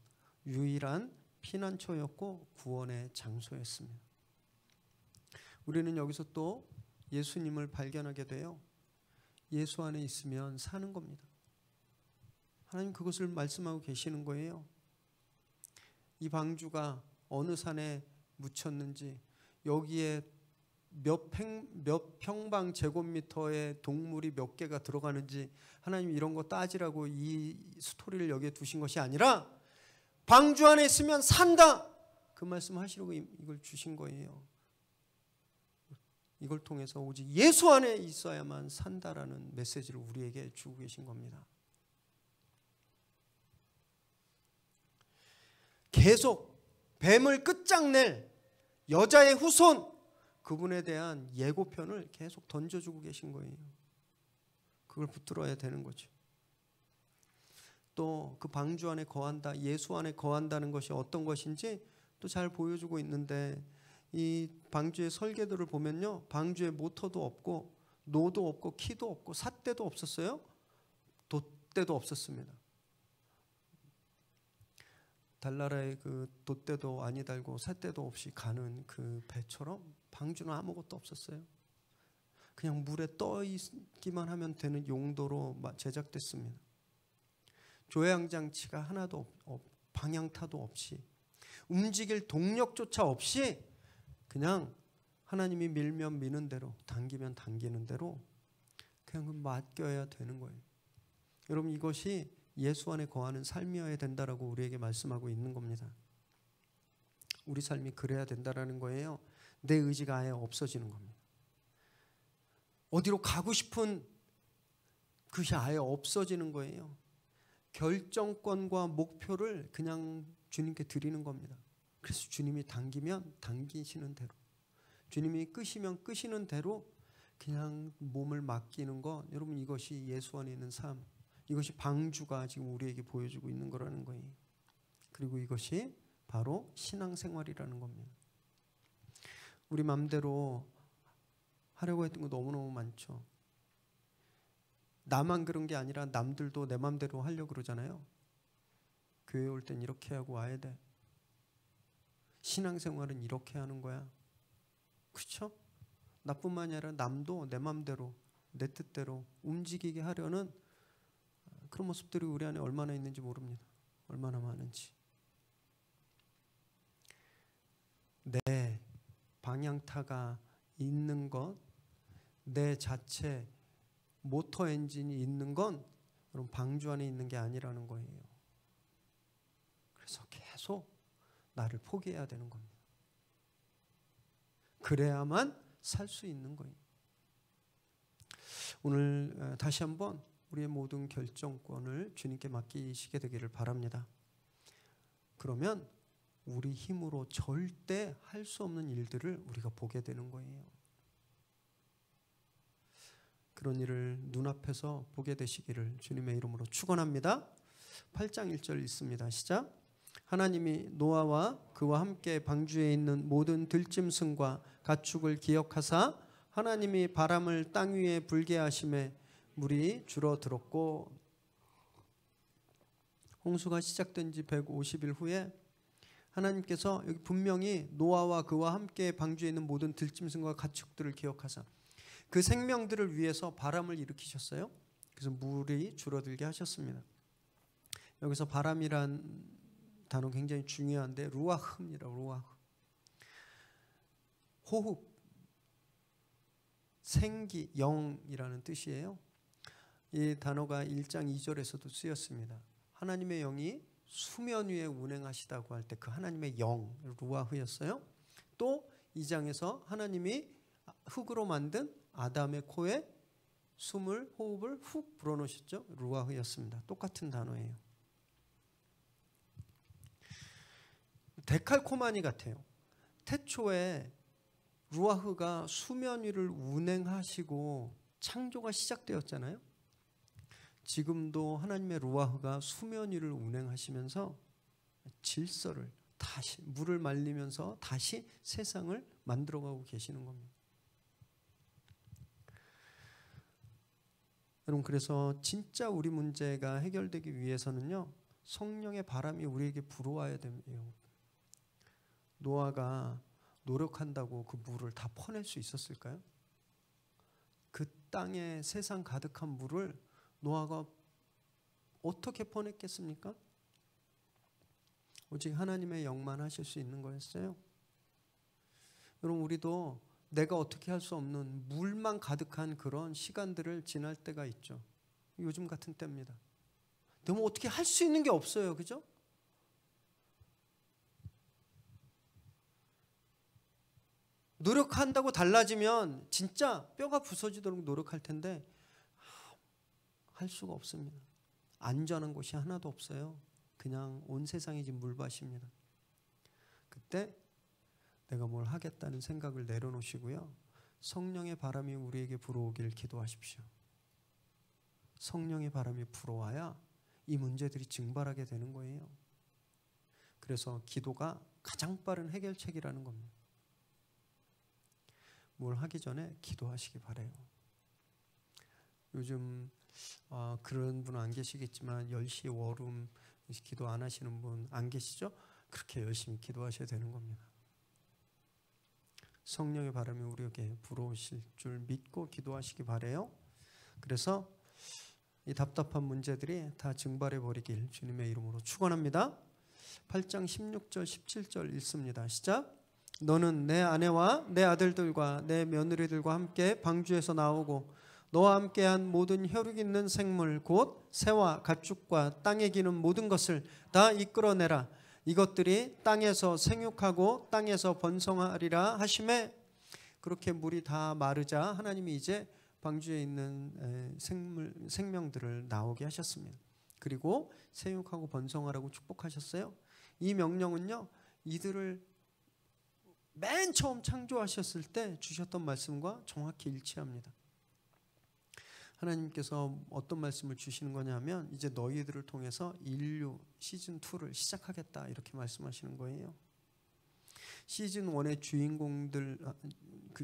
유일한 피난처였고 구원의 장소였습니다. 우리는 여기서 또 예수님을 발견하게 돼요. 예수 안에 있으면 사는 겁니다. 하나님 그것을 말씀하고 계시는 거예요. 이 방주가 어느 산에 묻혔는지, 여기에 몇 평방 제곱미터의 동물이 몇 개가 들어가는지 하나님 이런 거 따지라고 이 스토리를 여기에 두신 것이 아니라 방주 안에 있으면 산다, 그 말씀 하시려고 이걸 주신 거예요. 이걸 통해서 오직 예수 안에 있어야만 산다라는 메시지를 우리에게 주고 계신 겁니다. 계속 뱀을 끝장낼 여자의 후손, 그분에 대한 예고편을 계속 던져주고 계신 거예요. 그걸 붙들어야 되는 거죠. 또 그 방주 안에 거한다, 예수 안에 거한다는 것이 어떤 것인지 또 잘 보여주고 있는데, 이 방주의 설계도를 보면요, 방주에 모터도 없고 노도 없고 키도 없고 삿대도 없었어요. 돛대도 없었습니다. 달나라에 그 돛대도 아니 달고 삿대도 없이 가는 그 배처럼 방주는 아무것도 없었어요. 그냥 물에 떠 있기만 하면 되는 용도로 제작됐습니다. 조향장치가 하나도 방향타도 없이 움직일 동력조차 없이 그냥 하나님이 밀면 미는 대로, 당기면 당기는 대로 그냥 맡겨야 되는 거예요. 여러분, 이것이 예수 안에 거하는 삶이어야 된다라고 우리에게 말씀하고 있는 겁니다. 우리 삶이 그래야 된다라는 거예요. 내 의지가 아예 없어지는 겁니다. 어디로 가고 싶은 그것이 아예 없어지는 거예요. 결정권과 목표를 그냥 주님께 드리는 겁니다. 그래서 주님이 당기면 당기시는 대로, 주님이 끄시면 끄시는 대로 그냥 몸을 맡기는 것, 여러분, 이것이 예수 안에 있는 삶, 이것이 방주가 지금 우리에게 보여주고 있는 거라는 거예요. 그리고 이것이 바로 신앙생활이라는 겁니다. 우리 마음대로 하려고 했던 거 너무너무 많죠. 나만 그런 게 아니라 남들도 내 마음대로 하려고 그러잖아요. 교회 올 땐 이렇게 하고 와야 돼. 신앙생활은 이렇게 하는 거야. 그렇죠? 나뿐만이 아니라 남도 내 마음대로, 내 뜻대로 움직이게 하려는 그런 모습들이 우리 안에 얼마나 있는지 모릅니다. 얼마나 많은지. 내 방향타가 있는 것, 내 자체 모터 엔진이 있는 건 여러분 방주 안에 있는 게 아니라는 거예요. 그래서 계속 나를 포기해야 되는 겁니다. 그래야만 살 수 있는 거예요. 오늘 다시 한번 우리의 모든 결정권을 주님께 맡기시게 되기를 바랍니다. 그러면 우리 힘으로 절대 할 수 없는 일들을 우리가 보게 되는 거예요. 그런 일을 눈앞에서 보게 되시기를 주님의 이름으로 축원합니다. 8장 1절 읽습니다. 시작. 하나님이 노아와 그와 함께 방주에 있는 모든 들짐승과 가축을 기억하사 하나님이 바람을 땅 위에 불게 하심에 물이 줄어들었고, 홍수가 시작된 지 150일 후에 하나님께서 여기 분명히 노아와 그와 함께 방주에 있는 모든 들짐승과 가축들을 기억하사 그 생명들을 위해서 바람을 일으키셨어요. 그래서 물이 줄어들게 하셨습니다. 여기서 바람이란 단어 굉장히 중요한데 루아흐입니다. 루아흐. 호흡, 생기, 영이라는 뜻이에요. 이 단어가 1장 2절에서도 쓰였습니다. 하나님의 영이 수면 위에 운행하시다고 할 때 그 하나님의 영, 루아흐였어요. 또 2장에서 하나님이 흙으로 만든 아담의 코에 호흡을 훅 불어넣으셨죠. 루아흐였습니다. 똑같은 단어예요. 데칼코마니 같아요. 태초에 루아흐가 수면 위를 운행하시고 창조가 시작되었잖아요. 지금도 하나님의 루아흐가 수면 위를 운행하시면서 질서를 다시, 물을 말리면서 다시 세상을 만들어가고 계시는 겁니다. 여러분, 그래서 진짜 우리 문제가 해결되기 위해서는요, 성령의 바람이 우리에게 불어와야 됩니다. 노아가 노력한다고 그 물을 다 퍼낼 수 있었을까요? 그 땅에 세상 가득한 물을 노아가 어떻게 퍼냈겠습니까? 오직 하나님의 영만 하실 수 있는 거였어요. 여러분, 우리도 내가 어떻게 할 수 없는 물만 가득한 그런 시간들을 지날 때가 있죠. 요즘 같은 때입니다. 너무 어떻게 할 수 있는 게 없어요. 그죠? 노력한다고 달라지면 진짜 뼈가 부서지도록 노력할 텐데 할 수가 없습니다. 안전한 곳이 하나도 없어요. 그냥 온 세상이 지금 물밭입니다. 그때 내가 뭘 하겠다는 생각을 내려놓으시고요, 성령의 바람이 우리에게 불어오길 기도하십시오. 성령의 바람이 불어와야 이 문제들이 증발하게 되는 거예요. 그래서 기도가 가장 빠른 해결책이라는 겁니다. 뭘 하기 전에 기도하시기 바래요. 요즘 그런 분은 안 계시겠지만 10시 워룸 기도 안 하시는 분 안 계시죠? 그렇게 열심히 기도하셔야 되는 겁니다. 성령의 바람이 우리에게 불어오실 줄 믿고 기도하시기 바래요. 그래서 이 답답한 문제들이 다 증발해 버리길 주님의 이름으로 축원합니다. 8장 16절 17절 읽습니다. 시작. 너는 내 아내와 내 아들들과 내 며느리들과 함께 방주에서 나오고 너와 함께한 모든 혈육 있는 생물 곧 새와 가축과 땅에 기는 모든 것을 다 이끌어내라. 이것들이 땅에서 생육하고 땅에서 번성하리라 하시매 그렇게 물이 다 마르자 하나님이 이제 방주에 있는 생명들을 나오게 하셨습니다. 그리고 생육하고 번성하라고 축복하셨어요. 이 명령은요, 이들을 맨 처음 창조하셨을 때 주셨던 말씀과 정확히 일치합니다. 하나님께서 어떤 말씀을 주시는 거냐면 이제 너희들을 통해서 인류 시즌2를 시작하겠다 이렇게 말씀하시는 거예요. 시즌1의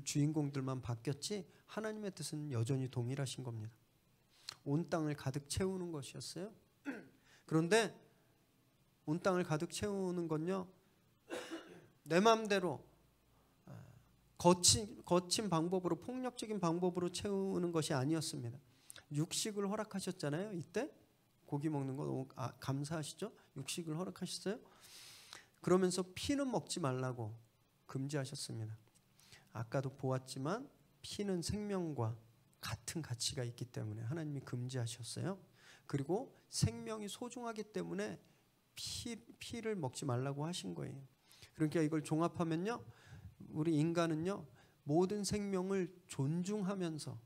주인공들만 바뀌었지 하나님의 뜻은 여전히 동일하신 겁니다. 온 땅을 가득 채우는 것이었어요. 그런데 온 땅을 가득 채우는 건요, 내 마음대로 거친 방법으로, 폭력적인 방법으로 채우는 것이 아니었습니다. 육식을 허락하셨잖아요. 이때 고기 먹는 거 너무 감사하시죠? 육식을 허락하셨어요. 그러면서 피는 먹지 말라고 금지하셨습니다. 아까도 보았지만 피는 생명과 같은 가치가 있기 때문에 하나님이 금지하셨어요. 그리고 생명이 소중하기 때문에 피를 먹지 말라고 하신 거예요. 그러니까 이걸 종합하면요, 우리 인간은요, 모든 생명을 존중하면서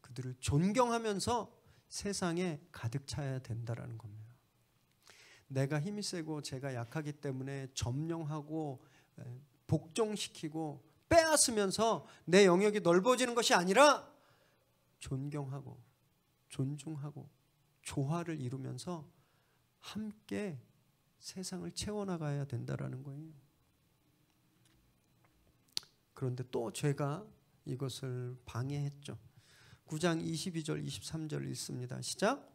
그들을 존경하면서 세상에 가득 차야 된다라는 겁니다. 내가 힘이 세고 제가 약하기 때문에 점령하고 복종시키고 빼앗으면서 내 영역이 넓어지는 것이 아니라 존경하고 존중하고 조화를 이루면서 함께 세상을 채워나가야 된다라는 거예요. 그런데 또 죄가 이것을 방해했죠. 9장 22절 23절 읽습니다. 시작.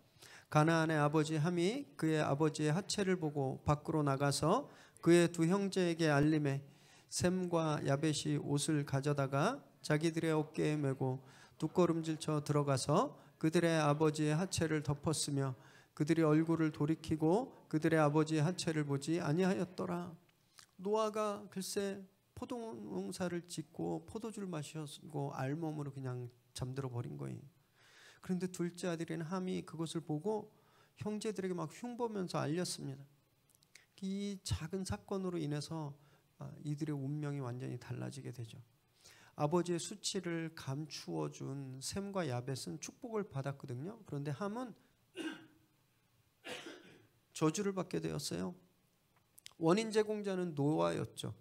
가나안의 아버지 함이 그의 아버지의 하체를 보고 밖으로 나가서 그의 두 형제에게 알림해 셈과 야벳이 옷을 가져다가 자기들의 어깨에 메고 두 걸음질쳐 들어가서 그들의 아버지의 하체를 덮었으며 그들이 얼굴을 돌이키고 그들의 아버지의 하체를 보지 아니하였더라. 노아가 글쎄 포도농사를 짓고 포도주를 마시고 알몸으로 그냥 잠들어 버린 거예요. 그런데 둘째 아들인 함이 그것을 보고 형제들에게 막 흉보면서 알렸습니다. 이 작은 사건으로 인해서 이들의 운명이 완전히 달라지게 되죠. 아버지의 수치를 감추어 준 셈과 야벳은 축복을 받았거든요. 그런데 함은 저주를 받게 되었어요. 원인 제공자는 노아였죠.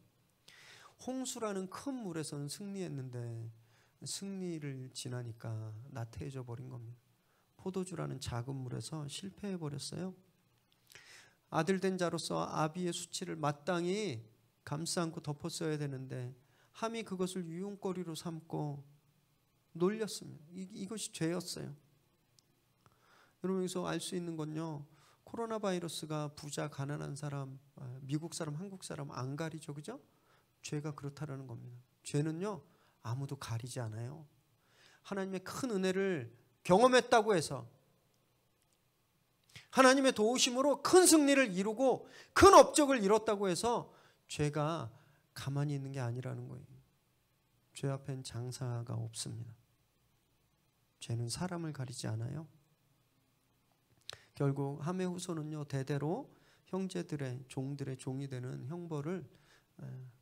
홍수라는 큰 물에서는 승리했는데 승리를 지나니까 나태해져 버린 겁니다. 포도주라는 작은 물에서 실패해 버렸어요. 아들 된 자로서 아비의 수치를 마땅히 감싸 안고 덮었어야 되는데 함이 그것을 유용거리로 삼고 놀렸습니다. 이것이 죄였어요. 여러분, 여기서 알 수 있는 건요, 코로나 바이러스가 부자, 가난한 사람, 미국 사람, 한국 사람 안 가리죠, 그죠? 죄가 그렇다라는 겁니다. 죄는요, 아무도 가리지 않아요. 하나님의 큰 은혜를 경험했다고 해서 하나님의 도우심으로 큰 승리를 이루고 큰 업적을 이뤘다고 해서 죄가 가만히 있는 게 아니라는 거예요. 죄 앞엔 장사가 없습니다. 죄는 사람을 가리지 않아요. 결국 함의 후손은요, 대대로 형제들의 종들의 종이 되는 형벌을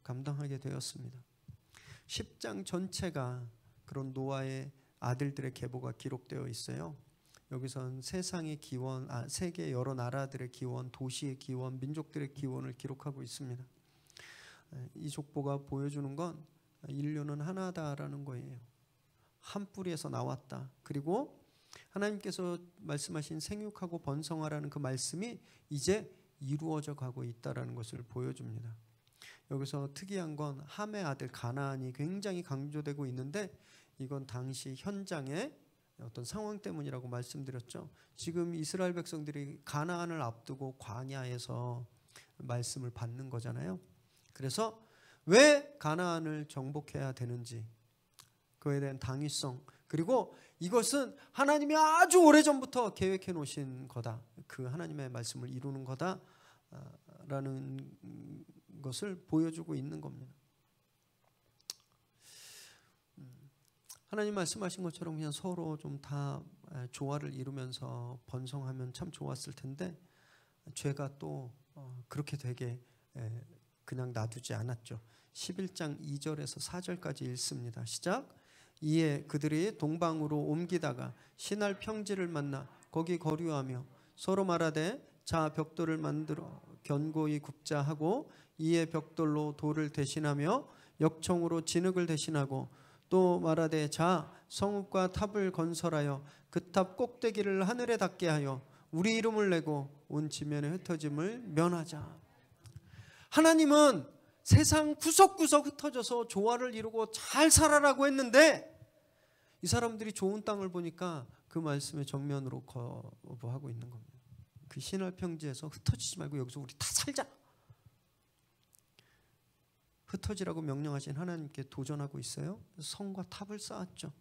감당하게 되었습니다. 10장 전체가 그런 노아의 아들들의 계보가 기록되어 있어요. 여기선 세상의 기원, 세계 여러 나라들의 기원, 도시의 기원, 민족들의 기원을 기록하고 있습니다. 이 족보가 보여주는 건 인류는 하나다라는 거예요. 한 뿌리에서 나왔다. 그리고 하나님께서 말씀하신 생육하고 번성하라는 그 말씀이 이제 이루어져 가고 있다라는 것을 보여줍니다. 여기서 특이한 건 함의 아들 가나안이 굉장히 강조되고 있는데 이건 당시 현장의 어떤 상황 때문이라고 말씀드렸죠. 지금 이스라엘 백성들이 가나안을 앞두고 광야에서 말씀을 받는 거잖아요. 그래서 왜 가나안을 정복해야 되는지, 그에 대한 당위성, 그리고 이것은 하나님이 아주 오래전부터 계획해 놓으신 거다, 그 하나님의 말씀을 이루는 거다라는 것을 보여주고 있는 겁니다. 하나님 말씀하신 것처럼 그냥 서로 좀 다 조화를 이루면서 번성하면 참 좋았을 텐데 죄가 또 그렇게 되게 그냥 놔두지 않았죠. 11장 2절에서 4절까지 읽습니다. 시작. 이에 그들이 동방으로 옮기다가 신할 평지를 만나 거기 거류하며 서로 말하되 자 벽돌을 만들어 견고히 굽자 하고 이에 벽돌로 돌을 대신하며 역청으로 진흙을 대신하고 또 말하되 자 성읍과 탑을 건설하여 그 탑 꼭대기를 하늘에 닿게 하여 우리 이름을 내고 온 지면에 흩어짐을 면하자. 하나님은 세상 구석구석 흩어져서 조화를 이루고 잘 살아라고 했는데 이 사람들이 좋은 땅을 보니까 그 말씀에 정면으로 거부하고 있는 겁니다. 그 신할 평지에서 흩어지지 말고 여기서 우리 다 살자. 흩어지라고 명령하신 하나님께 도전하고 있어요. 성과 탑을 쌓았죠.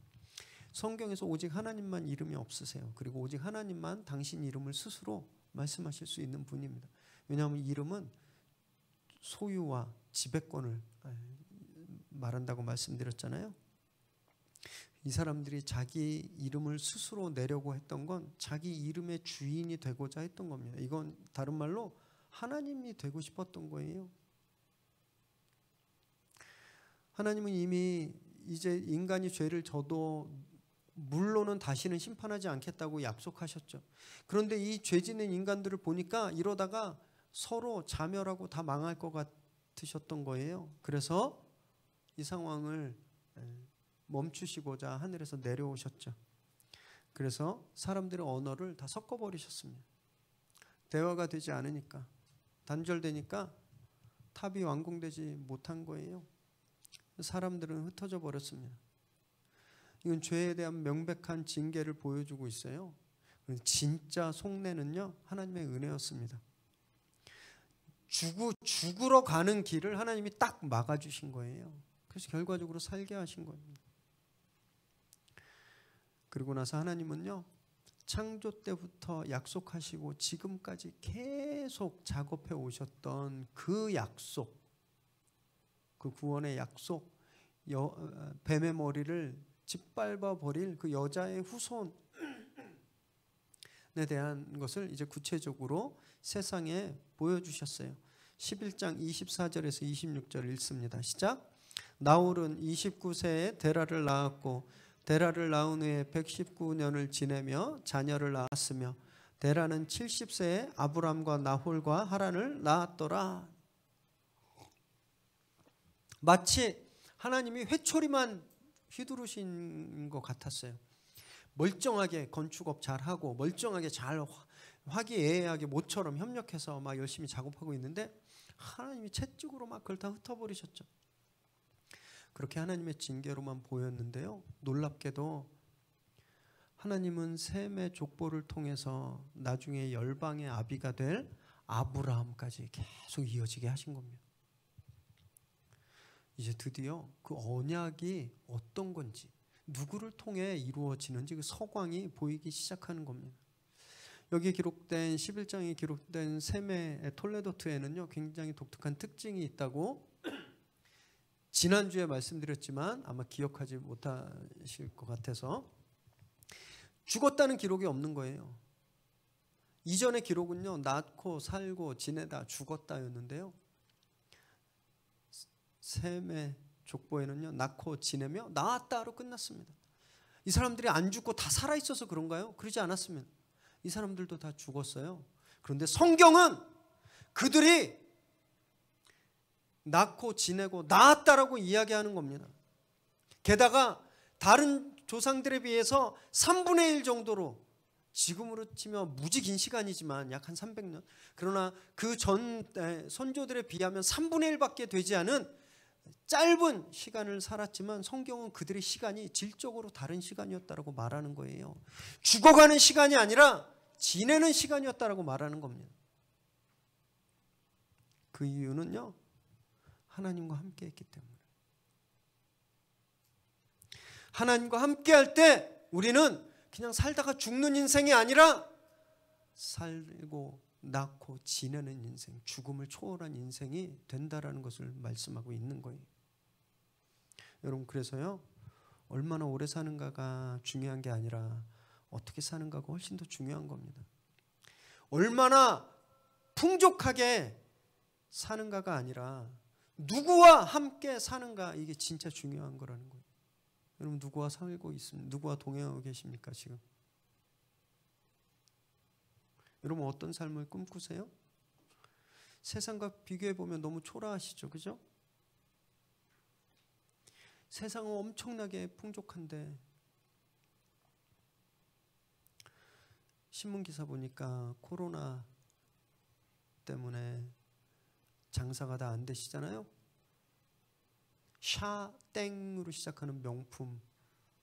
성경에서 오직 하나님만 이름이 없으세요. 그리고 오직 하나님만 당신 이름을 스스로 말씀하실 수 있는 분입니다. 왜냐하면 이름은 소유와 지배권을 말한다고 말씀드렸잖아요. 이 사람들이 자기 이름을 스스로 내려고 했던 건 자기 이름의 주인이 되고자 했던 겁니다. 이건 다른 말로 하나님이 되고 싶었던 거예요. 하나님은 이미 이제 인간이 죄를 져도 물로는 다시는 심판하지 않겠다고 약속하셨죠. 그런데 이 죄 짓는 인간들을 보니까 이러다가 서로 자멸하고 다 망할 것 같으셨던 거예요. 그래서 이 상황을 멈추시고자 하늘에서 내려오셨죠. 그래서 사람들의 언어를 다 섞어버리셨습니다. 대화가 되지 않으니까, 단절되니까 탑이 완공되지 못한 거예요. 사람들은 흩어져 버렸습니다. 이건 죄에 대한 명백한 징계를 보여주고 있어요. 진짜 속내는요, 하나님의 은혜였습니다. 죽으러 가는 길을 하나님이 딱 막아주신 거예요. 그래서 결과적으로 살게 하신 겁니다. 그리고 나서 하나님은요, 창조 때부터 약속하시고 지금까지 계속 작업해 오셨던 그 약속, 그 구원의 약속, 뱀의 머리를 짓밟아 버릴 그 여자의 후손에 대한 것을 이제 구체적으로 세상에 보여주셨어요. 11장 24절에서 26절 읽습니다. 시작. 나홀은 29세에 데라를 낳았고 데라를 낳은 후에 119년을 지내며 자녀를 낳았으며 데라는 70세에 아브람과 나홀과 하란을 낳았더라. 마치 하나님이 회초리만 휘두르신 것 같았어요. 멀쩡하게 건축업 잘하고 멀쩡하게 잘 화기애애하게 모처럼 협력해서 막 열심히 작업하고 있는데 하나님이 채찍으로 막 그걸 다 흩어버리셨죠. 그렇게 하나님의 징계로만 보였는데요, 놀랍게도 하나님은 셈의 족보를 통해서 나중에 열방의 아비가 될 아브라함까지 계속 이어지게 하신 겁니다. 이제 드디어 그 언약이 어떤 건지, 누구를 통해 이루어지는지 그 서광이 보이기 시작하는 겁니다. 여기 기록된 11장에 기록된 셈의 톨레도트에는요, 굉장히 독특한 특징이 있다고 지난주에 말씀드렸지만 아마 기억하지 못하실 것 같아서 죽었다는 기록이 없는 거예요. 이전의 기록은요, 낳고 살고 지내다 죽었다였는데요, 셈의 족보에는요, 낳고 지내며 낳았다로 끝났습니다. 이 사람들이 안 죽고 다 살아있어서 그런가요? 그러지 않았습니다. 이 사람들도 다 죽었어요. 그런데 성경은 그들이 낳고 지내고 낳았다라고 이야기하는 겁니다. 게다가 다른 조상들에 비해서 3분의 1 정도로, 지금으로 치면 무지 긴 시간이지만 약 한 300년, 그러나 그 전 선조들에 비하면 3분의 1밖에 되지 않은 짧은 시간을 살았지만 성경은 그들의 시간이 질적으로 다른 시간이었다라고 말하는 거예요. 죽어가는 시간이 아니라 지내는 시간이었다라고 말하는 겁니다. 그 이유는요, 하나님과 함께 했기 때문에. 하나님과 함께 할 때 우리는 그냥 살다가 죽는 인생이 아니라 살고 낳고 지내는 인생, 죽음을 초월한 인생이 된다라는 것을 말씀하고 있는 거예요. 여러분, 그래서요, 얼마나 오래 사는가가 중요한 게 아니라 어떻게 사는가가 훨씬 더 중요한 겁니다. 얼마나 풍족하게 사는가가 아니라 누구와 함께 사는가, 이게 진짜 중요한 거라는 거예요. 여러분, 누구와 살고 있습니까? 누구와 동행하고 계십니까 지금? 여러분, 어떤 삶을 꿈꾸세요? 세상과 비교해 보면 너무 초라하시죠, 그죠? 세상은 엄청나게 풍족한데, 신문 기사 보니까 코로나 때문에 장사가 다 안 되시잖아요. 샤땡으로 시작하는 명품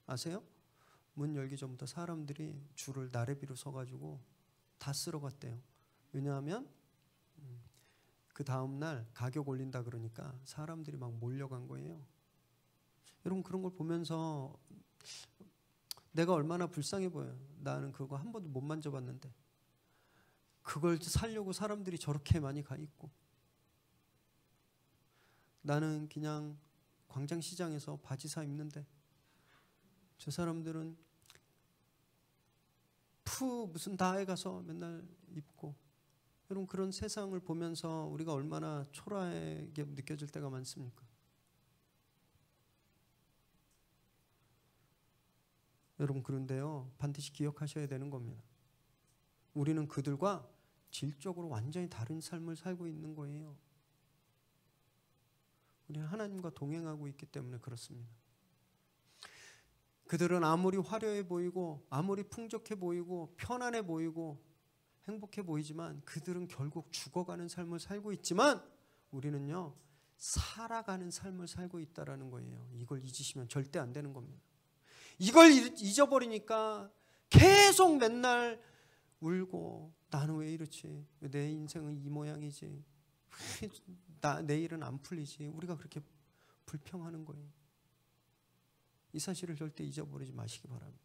아세요? 문 열기 전부터 사람들이 줄을 나래비로 서가지고 다 쓸어 갔대요. 왜냐하면 그 다음날 가격 올린다 그러니까 사람들이 막 몰려간 거예요. 여러분, 그런 걸 보면서 내가 얼마나 불쌍해 보여요. 나는 그거 한 번도 못 만져봤는데 그걸 사려고 사람들이 저렇게 많이 가 있고, 나는 그냥 광장시장에서 바지 사 입는데 저 사람들은 무슨 다에 가서 맨날 입고. 여러분, 그런 세상을 보면서 우리가 얼마나 초라하게 느껴질 때가 많습니까? 여러분, 그런데요, 반드시 기억하셔야 되는 겁니다. 우리는 그들과 질적으로 완전히 다른 삶을 살고 있는 거예요. 우리는 하나님과 동행하고 있기 때문에 그렇습니다. 그들은 아무리 화려해 보이고 아무리 풍족해 보이고 편안해 보이고 행복해 보이지만 그들은 결국 죽어가는 삶을 살고 있지만 우리는요, 살아가는 삶을 살고 있다는 거예요. 이걸 잊으시면 절대 안 되는 겁니다. 이걸 잊어버리니까 계속 맨날 울고, 나는 왜 이렇지? 왜 내 인생은 이 모양이지? 왜 내일은 안 풀리지? 우리가 그렇게 불평하는 거예요. 이 사실을 절대 잊어버리지 마시기 바랍니다.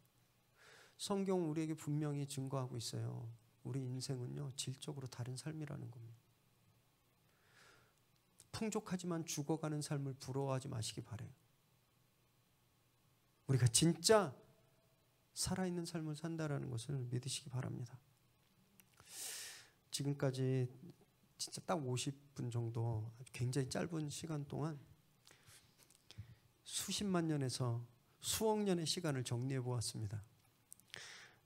성경은 우리에게 분명히 증거하고 있어요. 우리 인생은요, 질적으로 다른 삶이라는 겁니다. 풍족하지만 죽어가는 삶을 부러워하지 마시기 바라요. 우리가 진짜 살아있는 삶을 산다라는 것을 믿으시기 바랍니다. 지금까지 진짜 딱 50분 정도 굉장히 짧은 시간 동안 수십만 년에서 수억 년의 시간을 정리해 보았습니다.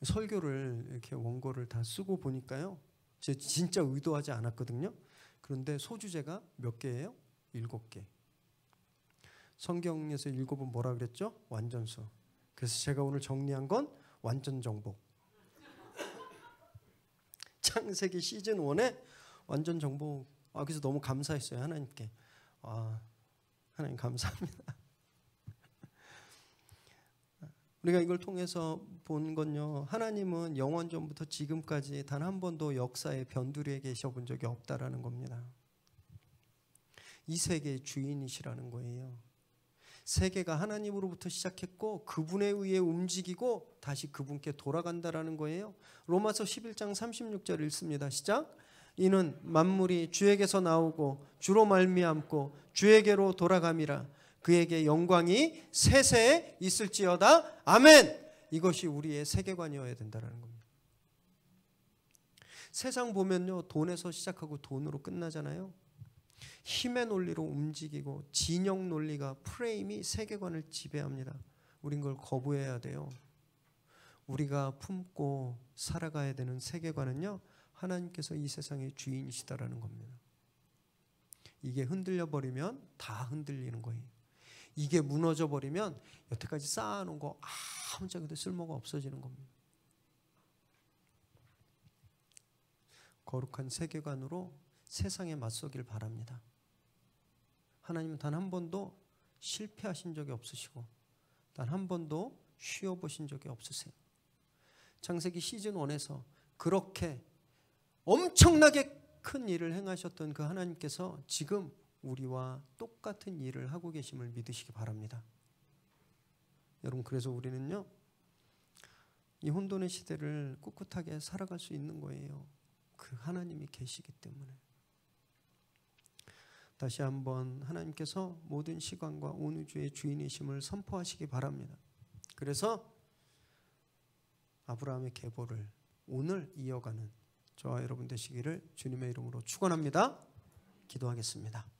설교를 이렇게 원고를 다 쓰고 보니까요, 제가 진짜 의도하지 않았거든요. 그런데 소주제가 몇 개예요? 7개. 성경에서 7은 뭐라 그랬죠? 완전수. 그래서 제가 오늘 정리한 건 완전 정복. 창세기 시즌 1에 완전 정복. 그래서 너무 감사했어요, 하나님께. 하나님 감사합니다. 우리가 이걸 통해서 본 건요, 하나님은 영원전부터 지금까지 단 한 번도 역사의 변두리에 계셔 본 적이 없다라는 겁니다. 이 세계의 주인이시라는 거예요. 세계가 하나님으로부터 시작했고 그분에 의해 움직이고 다시 그분께 돌아간다라는 거예요. 로마서 11장 36절 읽습니다. 시작. 이는 만물이 주에게서 나오고 주로 말미암고 주에게로 돌아감이라. 그에게 영광이 세세에 있을지어다. 아멘. 이것이 우리의 세계관이어야 된다는 겁니다. 세상 보면요, 돈에서 시작하고 돈으로 끝나잖아요. 힘의 논리로 움직이고 진영 논리가, 프레임이 세계관을 지배합니다. 우린 그걸 거부해야 돼요. 우리가 품고 살아가야 되는 세계관은요, 하나님께서 이 세상의 주인이시다라는 겁니다. 이게 흔들려 버리면 다 흔들리는 거예요. 이게 무너져 버리면 여태까지 쌓아놓은 거 아무짝에도 쓸모가 없어지는 겁니다. 거룩한 세계관으로 세상에 맞서길 바랍니다. 하나님은 단 한 번도 실패하신 적이 없으시고 단 한 번도 쉬어보신 적이 없으세요. 창세기 시즌 1에서 그렇게 엄청나게 큰 일을 행하셨던 그 하나님께서 지금 우리와 똑같은 일을 하고 계심을 믿으시기 바랍니다. 여러분, 그래서 우리는요, 이 혼돈의 시대를 꿋꿋하게 살아갈 수 있는 거예요. 그 하나님이 계시기 때문에. 다시 한번 하나님께서 모든 시간과 온 우주의 주인이심을 선포하시기 바랍니다. 그래서 아브라함의 계보를 오늘 이어가는 저와 여러분 되시기를 주님의 이름으로 축원합니다. 기도하겠습니다.